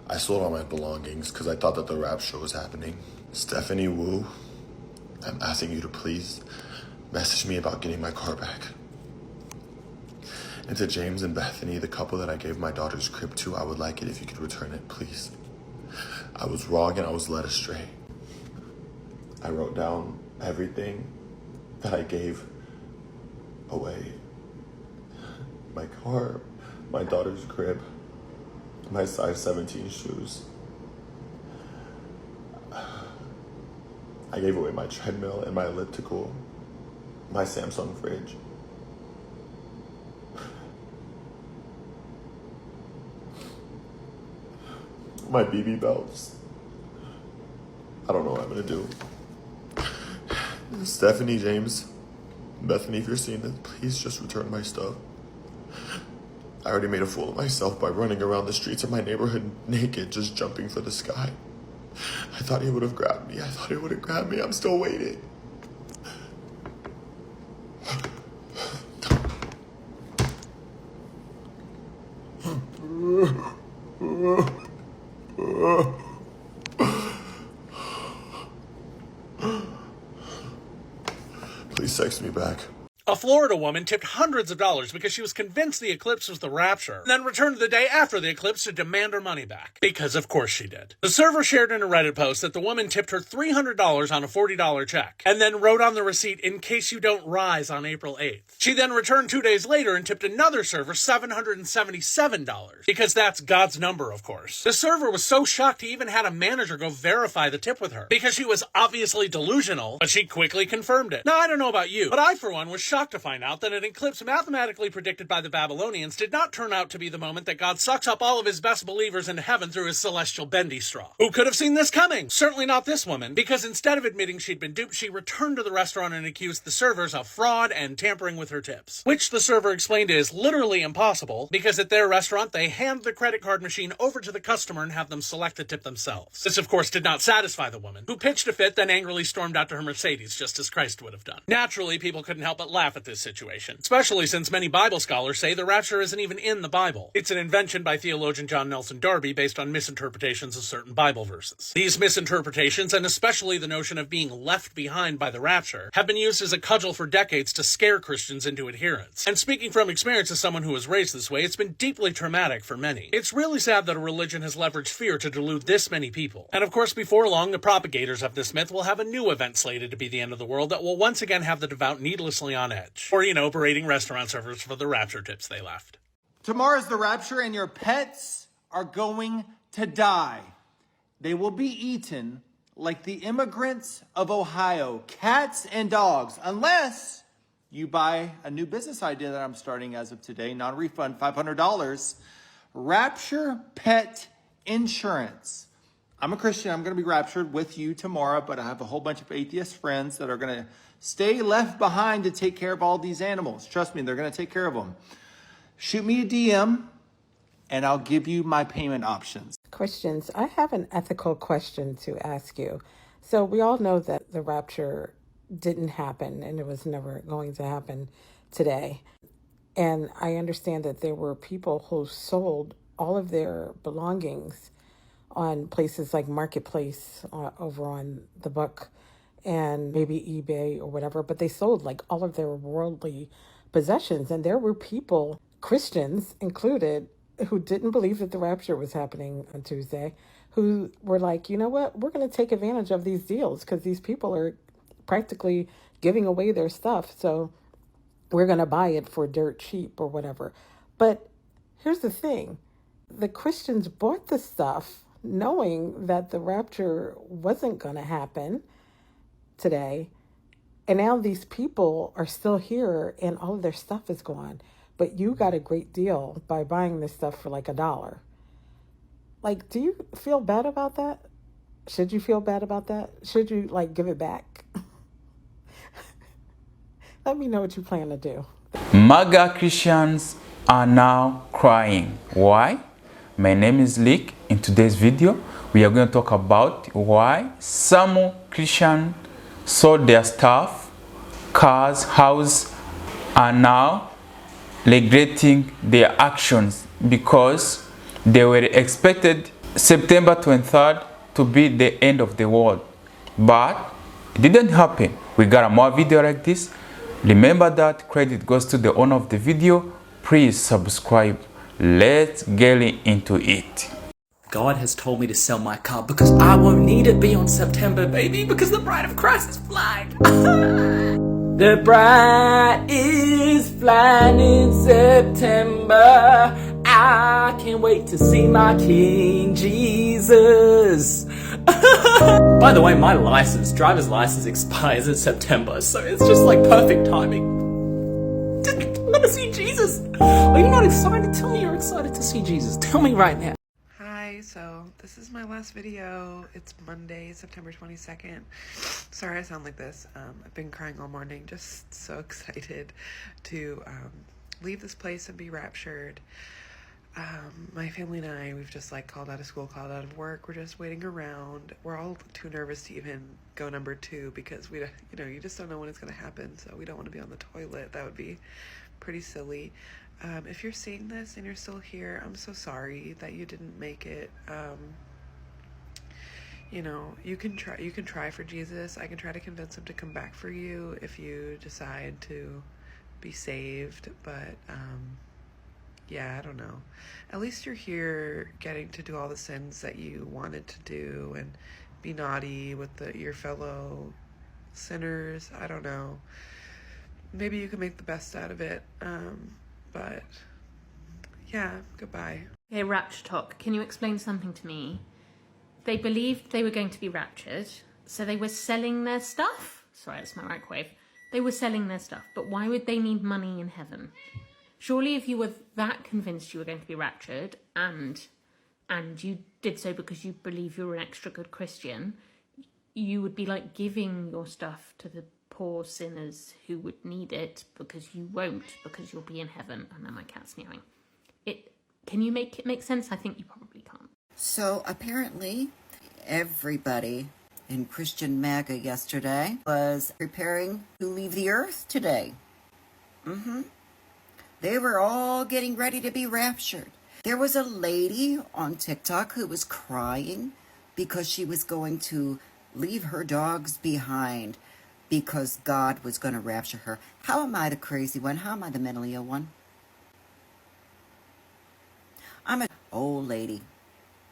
I sold all my belongings because I thought that the rapture was happening. Stephanie Wu, I'm asking you to please message me about getting my car back. And to James and Bethany, the couple that I gave my daughter's crib to, I would like it if you could return it, please. I was wrong and I was led astray. I wrote down everything that I gave away. My car, my daughter's crib, my size 17 shoes. I gave away my treadmill and my elliptical, my Samsung fridge. My BB belts. I don't know what I'm gonna do. Stephanie, James, Bethany, if you're seeing this, please just return my stuff. I already made a fool of myself by running around the streets of my neighborhood naked, just jumping for the sky. I thought he would have grabbed me. I'm still waiting. Please text me back. A Florida woman tipped hundreds of dollars because she was convinced the eclipse was the rapture, and then returned the day after the eclipse to demand her money back. Because of course she did. The server shared in a Reddit post that the woman tipped her $300 on a $40 check, and then wrote on the receipt, "In case you don't rise on April 8th. She then returned 2 days later and tipped another server $777, because that's God's number, of course. The server was so shocked he even had a manager go verify the tip with her, because she was obviously delusional, but she quickly confirmed it. Now, I don't know about you, but I, for one, was shocked to find out that an eclipse mathematically predicted by the Babylonians did not turn out to be the moment that God sucks up all of his best believers into heaven through his celestial bendy straw. Who could have seen this coming? Certainly not this woman, because instead of admitting she'd been duped, she returned to the restaurant and accused the servers of fraud and tampering with her tips, which the server explained is literally impossible, because at their restaurant they hand the credit card machine over to the customer and have them select the tip themselves. This, of course, did not satisfy the woman, who pitched a fit, then angrily stormed out to her Mercedes, just as Christ would have done. Naturally, people couldn't help but laugh at this situation, especially since many Bible scholars say the rapture isn't even in the Bible. It's an invention by theologian John Nelson Darby based on misinterpretations of certain Bible verses. These misinterpretations, and especially the notion of being left behind by the rapture, have been used as a cudgel for decades to scare Christians into adherence. And speaking from experience as someone who was raised this way, it's been deeply traumatic for many. It's really sad that a religion has leveraged fear to delude this many people. And of course, before long, the propagators of this myth will have a new event slated to be the end of the world that will once again have the devout needlessly on edge. Or, berating restaurant servers for the rapture tips they left. Tomorrow's the rapture and your pets are going to die. They will be eaten like the immigrants of Ohio, cats and dogs, unless you buy a new business idea that I'm starting as of today, non-refund, $500, Rapture Pet Insurance. I'm a Christian. I'm going to be raptured with you tomorrow, but I have a whole bunch of atheist friends that are going to stay left behind to take care of all these animals. Trust me, they're going to take care of them. Shoot me a DM, and I'll give you my payment options. Christians, I have an ethical question to ask you. So we all know that the rapture didn't happen, and it was never going to happen today. And I understand that there were people who sold all of their belongings on places like Marketplace over on the book and maybe eBay or whatever, but they sold like all of their worldly possessions. And there were people, Christians included, who didn't believe that the rapture was happening on Tuesday, who were like, you know what, we're going to take advantage of these deals because these people are practically giving away their stuff. So we're going to buy it for dirt cheap or whatever. But here's the thing. The Christians bought the stuff knowing that the rapture wasn't going to happen today. And now these people are still here and all of their stuff is gone. But you got a great deal by buying this stuff for like $1. Like, do you feel bad about that? Should you feel bad about that? Should you like give it back? Let me know what you plan to do. MAGA Christians are now crying. Why? My name is Lick. In today's video, we are going to talk about why some Christians sold their stuff, cars, house, are now regretting their actions because they were expected September 23rd to be the end of the world. But it didn't happen. We got a more video like this. Remember that credit goes to the owner of the video. Please subscribe. Let's get into it. God has told me to sell my car because I won't need it beyond September, baby, because the bride of Christ is flying. The bride is flying in September. I can't wait to see my King Jesus. By the way, my driver's license expires in September, so it's just like perfect timing. I'm gonna see Jesus. Are you not excited? Tell me you're excited to see Jesus. Tell me right now. Hi, so this is my last video. It's Monday, September 22nd. Sorry I sound like this. I've been crying all morning, just so excited to leave this place and be raptured. My family and I, we've just like called out of school, called out of work. We're just waiting around. We're all too nervous to even go number 2 because we, you just don't know when it's going to happen. So we don't want to be on the toilet. That would be pretty silly. If you're seeing this and you're still here, I'm so sorry that you didn't make it. You can try for Jesus. I can try to convince him to come back for you if you decide to be saved. But, yeah, I don't know. At least you're here getting to do all the sins that you wanted to do and be naughty with your fellow sinners. I don't know. Maybe you can make the best out of it. But yeah, goodbye. Okay, Rapture talk. Can you explain something to me? They believed they were going to be raptured, so they were selling their stuff. Sorry, that's my microwave. They were selling their stuff, but why would they need money in heaven? Surely if you were that convinced you were going to be raptured and you did so because you believe you're an extra good Christian, you would be like giving your stuff to the poor sinners who would need it, because you won't, because you'll be in heaven. And now my cat's meowing. Can you make it make sense? I think you probably can't. So apparently everybody in Christian MAGA yesterday was preparing to leave the earth today. They were all getting ready to be raptured. There was a lady on TikTok who was crying because she was going to leave her dogs behind because God was going to rapture her. How am I the crazy one? How am I the mentally ill one? I'm an old lady.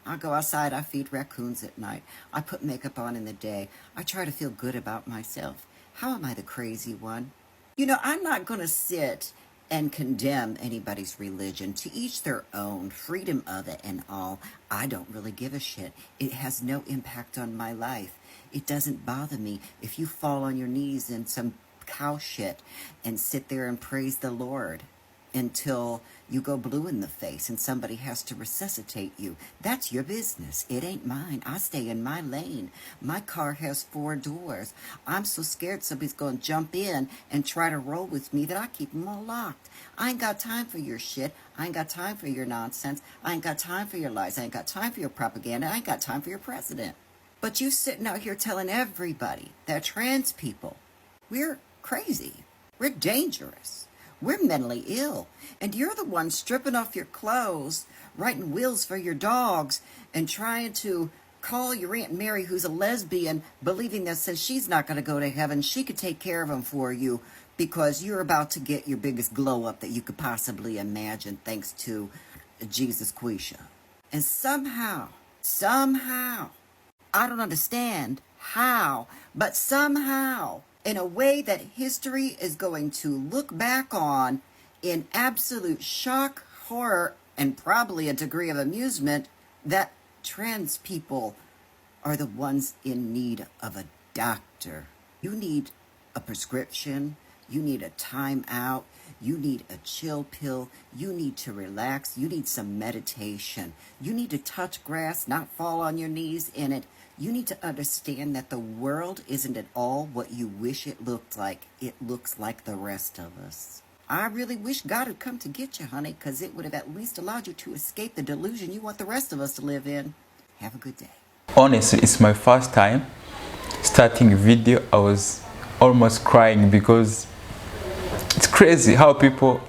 I go outside, I feed raccoons at night. I put makeup on in the day. I try to feel good about myself. How am I the crazy one? I'm not going to sit and condemn anybody's religion. To each their own, freedom of it and all. I don't really give a shit. It has no impact on my life. It doesn't bother me if you fall on your knees in some cow shit and sit there and praise the Lord until you go blue in the face and somebody has to resuscitate you. That's your business. It ain't mine. I stay in my lane. My car has 4 doors. I'm so scared somebody's going to jump in and try to roll with me that I keep them all locked. I ain't got time for your shit. I ain't got time for your nonsense. I ain't got time for your lies. I ain't got time for your propaganda. I ain't got time for your president. But you sitting out here telling everybody that trans people, we're crazy. We're dangerous. We're mentally ill. And you're the one stripping off your clothes, writing wills for your dogs, and trying to call your Aunt Mary, who's a lesbian, believing that since she's not going to go to heaven, she could take care of them for you because you're about to get your biggest glow up that you could possibly imagine thanks to Jesus Quisha. And somehow, I don't understand how, but somehow, in a way that history is going to look back on in absolute shock, horror, and probably a degree of amusement, that trans people are the ones in need of a doctor. You need a prescription. You need a time out. You need a chill pill. You need to relax. You need some meditation. You need to touch grass, not fall on your knees in it. You need to understand that the world isn't at all what you wish it looked like. It looks like the rest of us. I really wish God had come to get you, honey, because it would have at least allowed you to escape the delusion you want the rest of us to live in. Have a good day. Honestly, it's my first time starting a video. I was almost crying because it's crazy how people,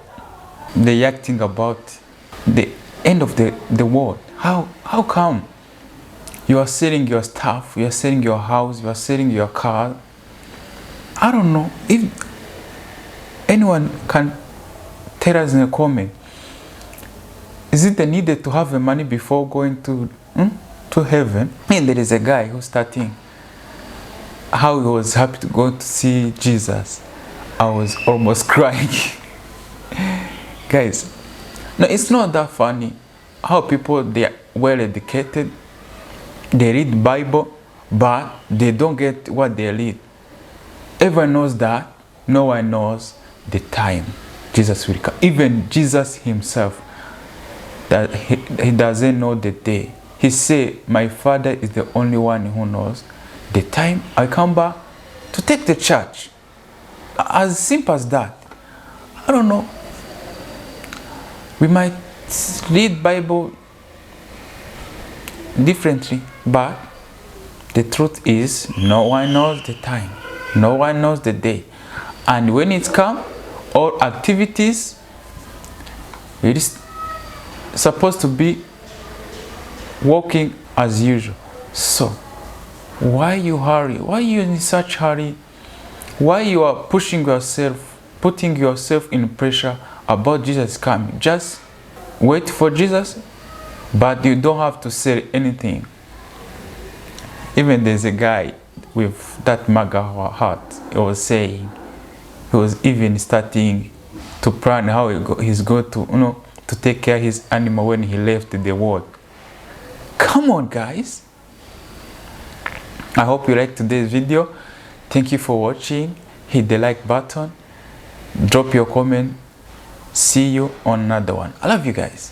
they're acting about the end of the world. How come? You are selling your stuff, you are selling your house, you are selling your car. I don't know if anyone can tell us in a comment. Is it needed to have the money before going to heaven? And there is a guy who's starting how he was happy to go to see Jesus. I was almost crying. Guys, no, it's not that funny how people, they are well educated, they read Bible, but they don't get what they read. Everyone knows that no one knows the time Jesus will come. Even Jesus himself, that he doesn't know the day. He said, my Father is the only one who knows the time I come back to take the church. As simple as that. I don't know. We might read Bible differently, but the truth is no one knows the time. No one knows the day. And when it's come, all activities, it is supposed to be working as usual. So, why you hurry? Why you in such hurry? Why you are pushing yourself, putting yourself in pressure about Jesus coming? Just wait for Jesus, but you don't have to say anything. Even there's a guy with that MAGA heart. He was saying, he was even starting to plan how he's going to, to take care of his animal when he left the world. Come on, guys. I hope you liked today's video. Thank you for watching. Hit the like button. Drop your comment. See you on another one. I love you guys.